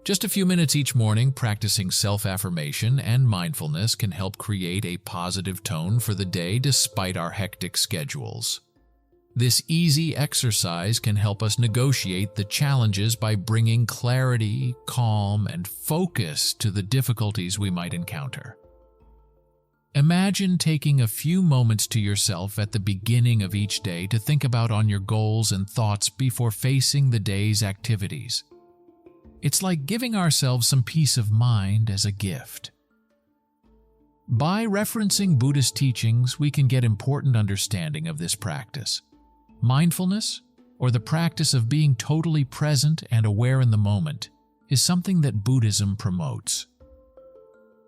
Just a few minutes each morning practicing self-affirmation and mindfulness can help create a positive tone for the day despite our hectic schedules. This easy exercise can help us negotiate the challenges by bringing clarity, calm, and focus to the difficulties we might encounter. Imagine taking a few moments to yourself at the beginning of each day to think about your goals and thoughts before facing the day's activities. It's like giving ourselves some peace of mind as a gift. By referencing Buddhist teachings, we can get important understanding of this practice. Mindfulness, or the practice of being totally present and aware in the moment, is something that Buddhism promotes.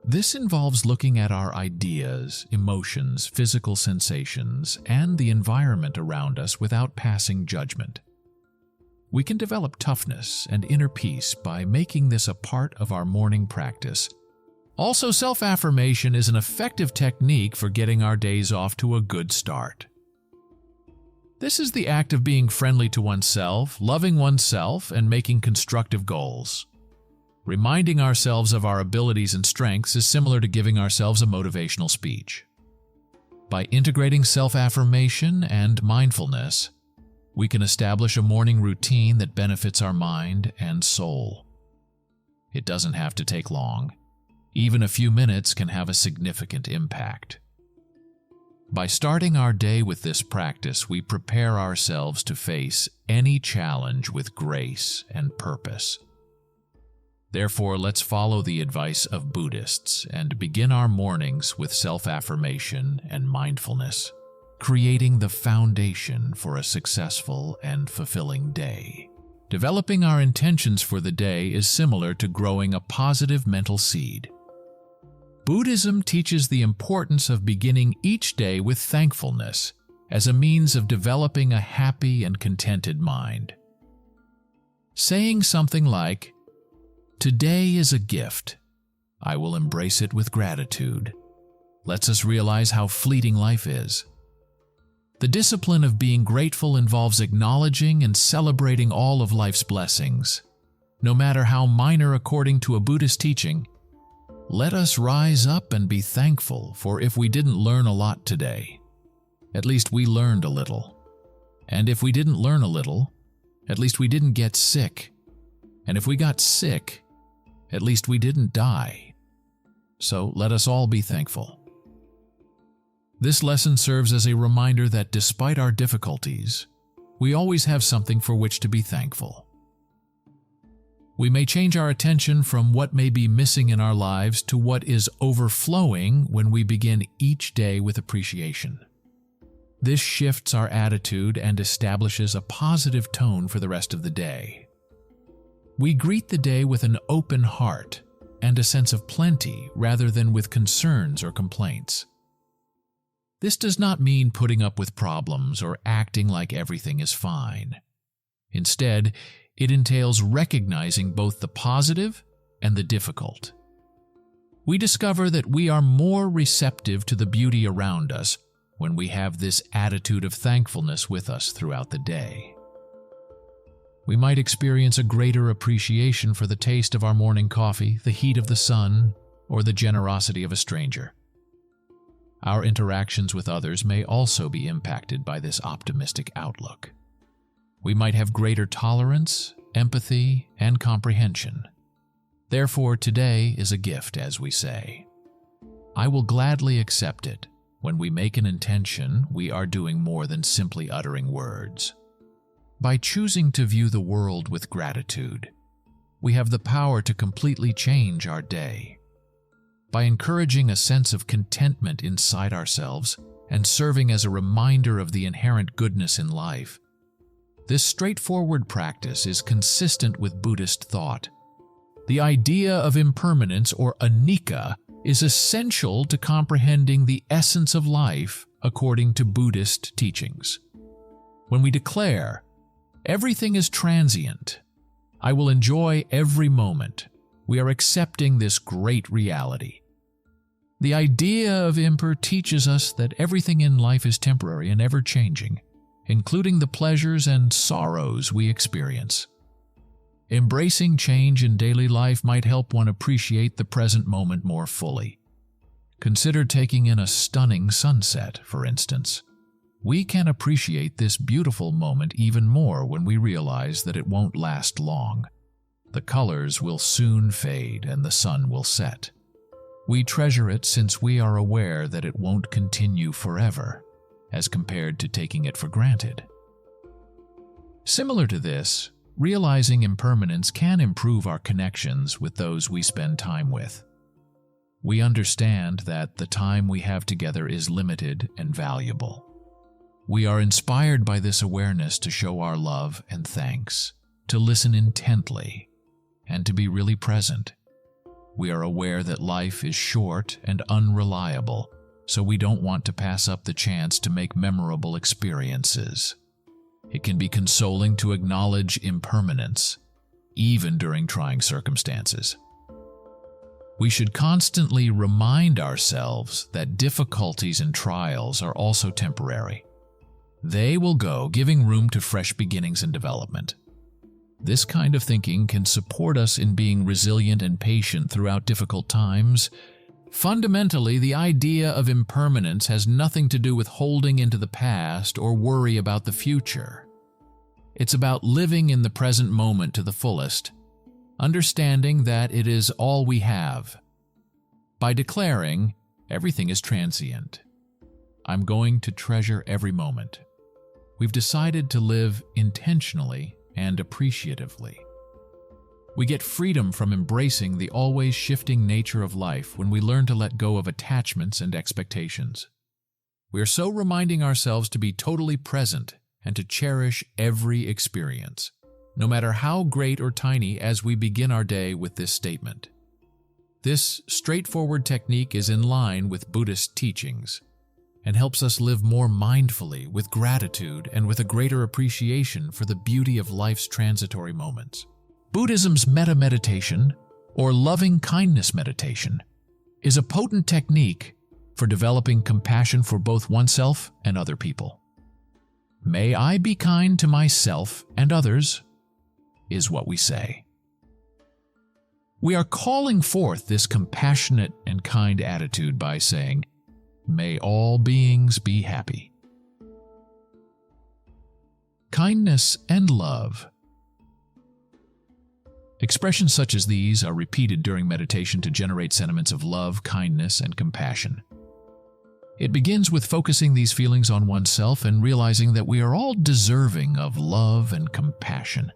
This involves looking at our ideas, emotions, physical sensations, and the environment around us without passing judgment. We can develop toughness and inner peace by making this a part of our morning practice. Also, self-affirmation is an effective technique for getting our days off to a good start. This is the act of being friendly to oneself, loving oneself, and making constructive goals. Reminding ourselves of our abilities and strengths is similar to giving ourselves a motivational speech. By integrating self-affirmation and mindfulness, we can establish a morning routine that benefits our mind and soul. It doesn't have to take long. Even a few minutes can have a significant impact. By starting our day with this practice, we prepare ourselves to face any challenge with grace and purpose. Therefore, let's follow the advice of Buddhists and begin our mornings with self-affirmation and mindfulness, creating the foundation for a successful and fulfilling day. Developing our intentions for the day is similar to growing a positive mental seed. Buddhism teaches the importance of beginning each day with thankfulness as a means of developing a happy and contented mind. Saying something like, "Today is a gift. I will embrace it with gratitude," lets us realize how fleeting life is. The discipline of being grateful involves acknowledging and celebrating all of life's blessings. No matter how minor according to a Buddhist teaching, let us rise up and be thankful, for if we didn't learn a lot today, at least we learned a little. And if we didn't learn a little, at least we didn't get sick. And if we got sick, at least we didn't die. So let us all be thankful. This lesson serves as a reminder that despite our difficulties, we always have something for which to be thankful. We may change our attention from what may be missing in our lives to what is overflowing when we begin each day with appreciation. This shifts our attitude and establishes a positive tone for the rest of the day. We greet the day with an open heart and a sense of plenty rather than with concerns or complaints. This does not mean putting up with problems or acting like everything is fine. Instead, it entails recognizing both the positive and the difficult. We discover that we are more receptive to the beauty around us when we have this attitude of thankfulness with us throughout the day. We might experience a greater appreciation for the taste of our morning coffee, the heat of the sun, or the generosity of a stranger. Our interactions with others may also be impacted by this optimistic outlook. We might have greater tolerance, empathy, and comprehension. Therefore, today is a gift, as we say. I will gladly accept it. When we make an intention, we are doing more than simply uttering words. By choosing to view the world with gratitude, we have the power to completely change our day. By encouraging a sense of contentment inside ourselves and serving as a reminder of the inherent goodness in life, this straightforward practice is consistent with Buddhist thought. The idea of impermanence, or anicca, is essential to comprehending the essence of life according to Buddhist teachings. When we declare, "Everything is transient. I will enjoy every moment," we are accepting this great reality. The idea of imper teaches us that everything in life is temporary and ever-changing, including the pleasures and sorrows we experience. Embracing change in daily life might help one appreciate the present moment more fully. Consider taking in a stunning sunset, for instance. We can appreciate this beautiful moment even more when we realize that it won't last long. The colors will soon fade and the sun will set. We treasure it since we are aware that it won't continue forever, as compared to taking it for granted. Similar to this, realizing impermanence can improve our connections with those we spend time with. We understand that the time we have together is limited and valuable. We are inspired by this awareness to show our love and thanks, to listen intently, and to be really present. We are aware that life is short and unreliable, so we don't want to pass up the chance to make memorable experiences. It can be consoling to acknowledge impermanence, even during trying circumstances. We should constantly remind ourselves that difficulties and trials are also temporary. They will go, giving room to fresh beginnings and development. This kind of thinking can support us in being resilient and patient throughout difficult times. Fundamentally, the idea of impermanence has nothing to do with holding into the past or worry about the future. It's about living in the present moment to the fullest, understanding that it is all we have. By declaring, everything is transient, I'm going to treasure every moment, we've decided to live intentionally and appreciatively. We get freedom from embracing the always shifting nature of life when we learn to let go of attachments and expectations. We are so reminding ourselves to be totally present and to cherish every experience, no matter how great or tiny, as we begin our day with this statement. This straightforward technique is in line with Buddhist teachings and helps us live more mindfully, with gratitude, and with a greater appreciation for the beauty of life's transitory moments. Buddhism's metta meditation, or loving kindness meditation, is a potent technique for developing compassion for both oneself and other people. May I be kind to myself and others, is what we say. We are calling forth this compassionate and kind attitude by saying, may all beings be happy. Kindness and love. Expressions such as these are repeated during meditation to generate sentiments of love, kindness, and compassion. It begins with focusing these feelings on oneself and realizing that we are all deserving of love and compassion.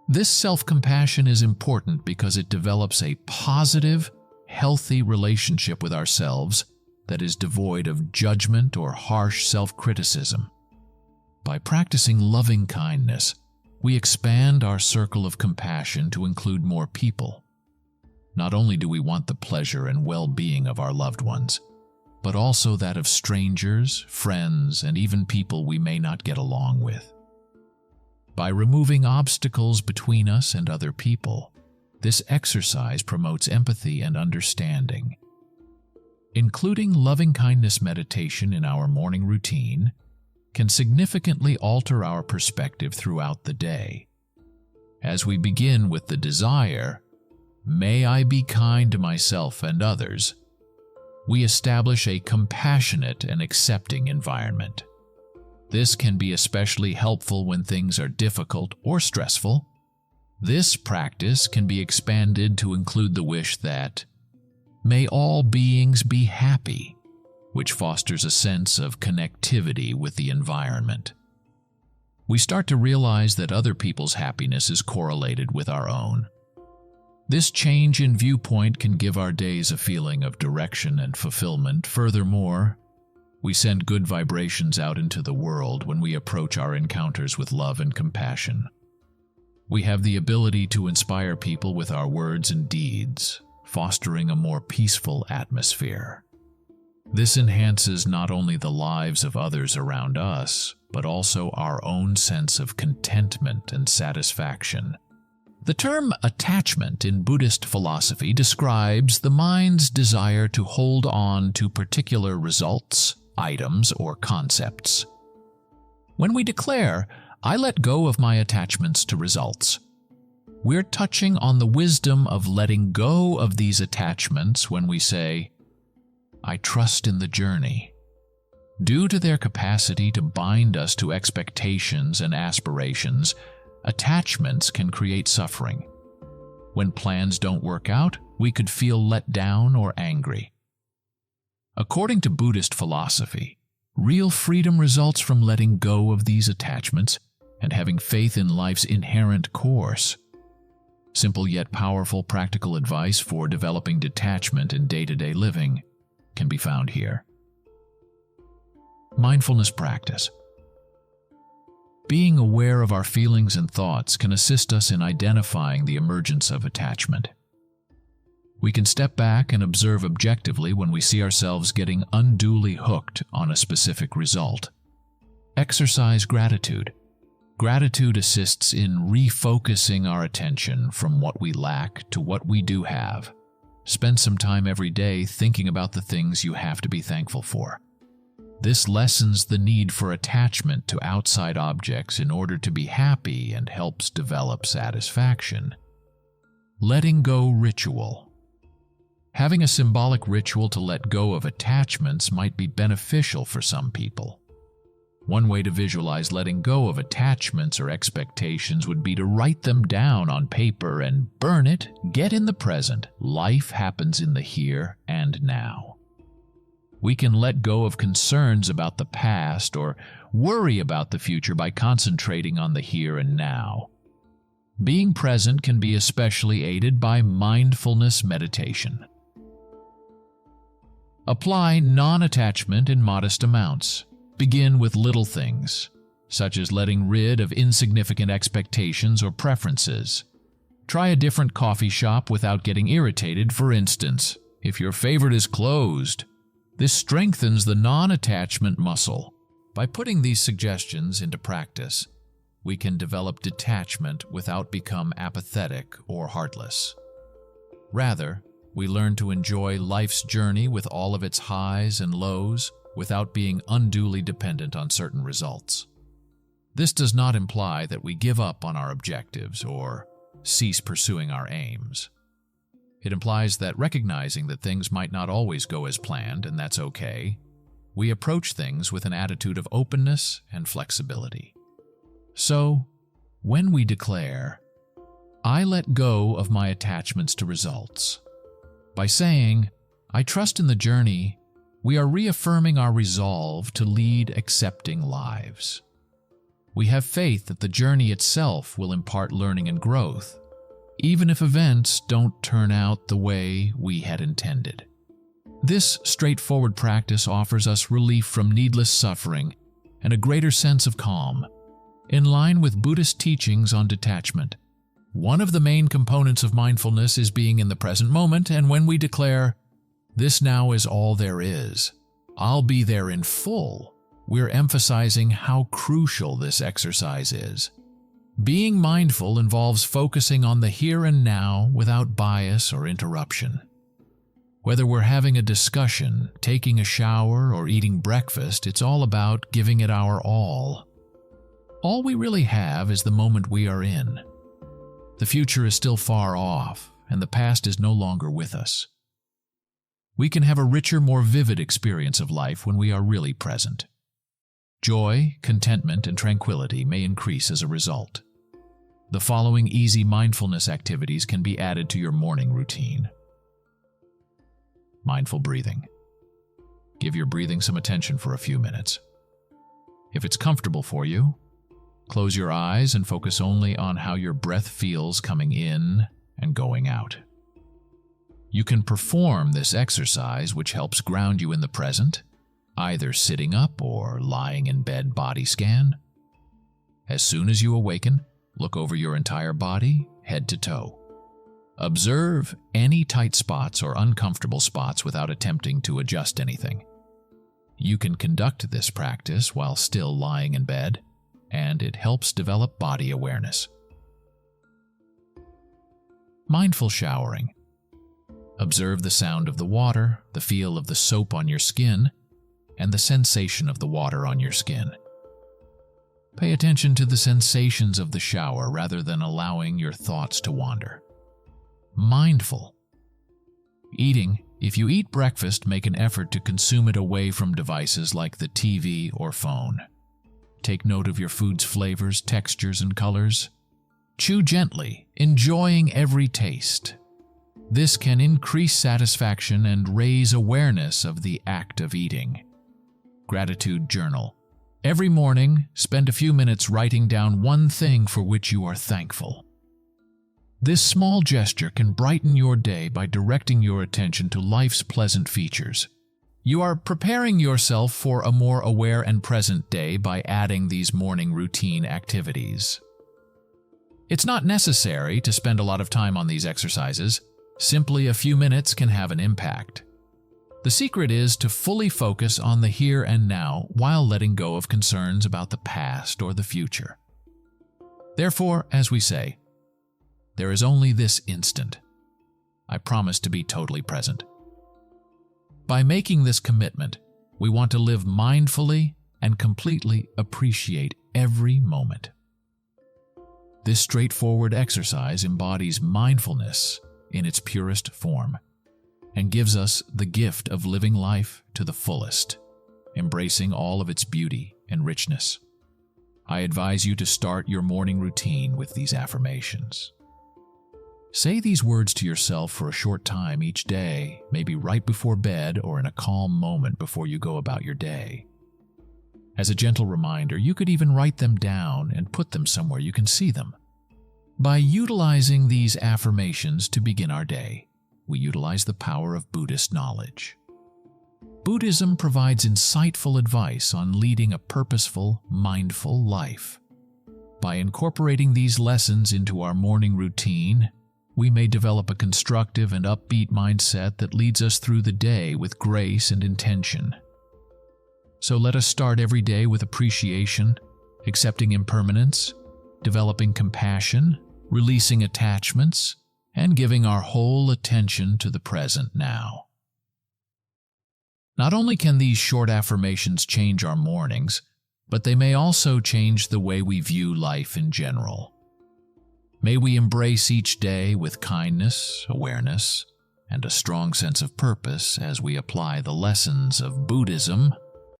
This self-compassion is important because it develops a positive, healthy relationship with ourselves that is devoid of judgment or harsh self-criticism. By practicing loving kindness, we expand our circle of compassion to include more people. Not only do we want the pleasure and well-being of our loved ones, but also that of strangers, friends, and even people we may not get along with. By removing obstacles between us and other people, this exercise promotes empathy and understanding. Including loving-kindness meditation in our morning routine can significantly alter our perspective throughout the day. As we begin with the desire, may I be kind to myself and others, we establish a compassionate and accepting environment. This can be especially helpful when things are difficult or stressful. This practice can be expanded to include the wish that, may all beings be happy, which fosters a sense of connectivity with the environment. We start to realize that other people's happiness is correlated with our own. This change in viewpoint can give our days a feeling of direction and fulfillment. Furthermore, we send good vibrations out into the world when we approach our encounters with love and compassion. We have the ability to inspire people with our words and deeds, fostering a more peaceful atmosphere. This enhances not only the lives of others around us, but also our own sense of contentment and satisfaction. The term attachment in Buddhist philosophy describes the mind's desire to hold on to particular results, items, or concepts. When we declare, I let go of my attachments to results, we're touching on the wisdom of letting go of these attachments when we say, "I trust in the journey." Due to their capacity to bind us to expectations and aspirations, attachments can create suffering. When plans don't work out, we could feel let down or angry. According to Buddhist philosophy, real freedom results from letting go of these attachments and having faith in life's inherent course. Simple yet powerful practical advice for developing detachment in day-to-day living can be found here. Mindfulness practice. Being aware of our feelings and thoughts can assist us in identifying the emergence of attachment. We can step back and observe objectively when we see ourselves getting unduly hooked on a specific result. Exercise gratitude. Gratitude assists in refocusing our attention from what we lack to what we do have. Spend some time every day thinking about the things you have to be thankful for. This lessens the need for attachment to outside objects in order to be happy and helps develop satisfaction. Letting go ritual. Having a symbolic ritual to let go of attachments might be beneficial for some people. One way to visualize letting go of attachments or expectations would be to write them down on paper and burn it. Get in the present. Life happens in the here and now. We can let go of concerns about the past or worry about the future by concentrating on the here and now. Being present can be especially aided by mindfulness meditation. Apply non-attachment in modest amounts. Begin with little things, such as letting rid of insignificant expectations or preferences. Try a different coffee shop without getting irritated, for instance, if your favorite is closed. This strengthens the non-attachment muscle. By putting these suggestions into practice, we can develop detachment without becoming apathetic or heartless. Rather, we learn to enjoy life's journey with all of its highs and lows without being unduly dependent on certain results. This does not imply that we give up on our objectives or cease pursuing our aims. It implies that recognizing that things might not always go as planned, and that's okay, we approach things with an attitude of openness and flexibility. So, when we declare, "I let go of my attachments to results," by saying, "I trust in the journey," we are reaffirming our resolve to lead accepting lives. We have faith that the journey itself will impart learning and growth, even if events don't turn out the way we had intended. This straightforward practice offers us relief from needless suffering and a greater sense of calm. In line with Buddhist teachings on detachment, one of the main components of mindfulness is being in the present moment, and when we declare, "This now is all there is, I'll be there in full," we're emphasizing how crucial this exercise is. Being mindful involves focusing on the here and now without bias or interruption. Whether we're having a discussion, taking a shower, or eating breakfast, it's all about giving it our all. All we really have is the moment we are in. The future is still far off, and the past is no longer with us. We can have a richer, more vivid experience of life when we are really present. Joy, contentment, and tranquility may increase as a result. The following easy mindfulness activities can be added to your morning routine. Mindful breathing. Give your breathing some attention for a few minutes. If it's comfortable for you, close your eyes and focus only on how your breath feels coming in and going out. You can perform this exercise, which helps ground you in the present, either sitting up or lying in bed body scan. As soon as you awaken, look over your entire body, head to toe. Observe any tight spots or uncomfortable spots without attempting to adjust anything. You can conduct this practice while still lying in bed, and it helps develop body awareness. Mindful showering. Observe the sound of the water, the feel of the soap on your skin, and the sensation of the water on your skin. Pay attention to the sensations of the shower rather than allowing your thoughts to wander. Mindful. Eating. If you eat breakfast, make an effort to consume it away from devices like the TV or phone. Take note of your food's flavors, textures, and colors. Chew gently, enjoying every taste. This can increase satisfaction and raise awareness of the act of eating. Gratitude journal. Every morning, spend a few minutes writing down one thing for which you are thankful. This small gesture can brighten your day by directing your attention to life's pleasant features. You are preparing yourself for a more aware and present day by adding these morning routine activities. It's not necessary to spend a lot of time on these exercises. Simply a few minutes can have an impact. The secret is to fully focus on the here and now while letting go of concerns about the past or the future. Therefore, as we say, there is only this instant. I promise to be totally present. By making this commitment, we want to live mindfully and completely appreciate every moment. This straightforward exercise embodies mindfulness in its purest form and gives us the gift of living life to the fullest, embracing all of its beauty and richness. I advise you to start your morning routine with these affirmations. Say these words to yourself for a short time each day, maybe right before bed or in a calm moment before you go about your day. As a gentle reminder, you could even write them down and put them somewhere you can see them. By utilizing these affirmations to begin our day, we utilize the power of Buddhist knowledge. Buddhism provides insightful advice on leading a purposeful, mindful life. By incorporating these lessons into our morning routine, we may develop a constructive and upbeat mindset that leads us through the day with grace and intention. So let us start every day with appreciation, accepting impermanence, developing compassion, releasing attachments, and giving our whole attention to the present now. Not only can these short affirmations change our mornings, but they may also change the way we view life in general. May we embrace each day with kindness, awareness, and a strong sense of purpose as we apply the lessons of Buddhism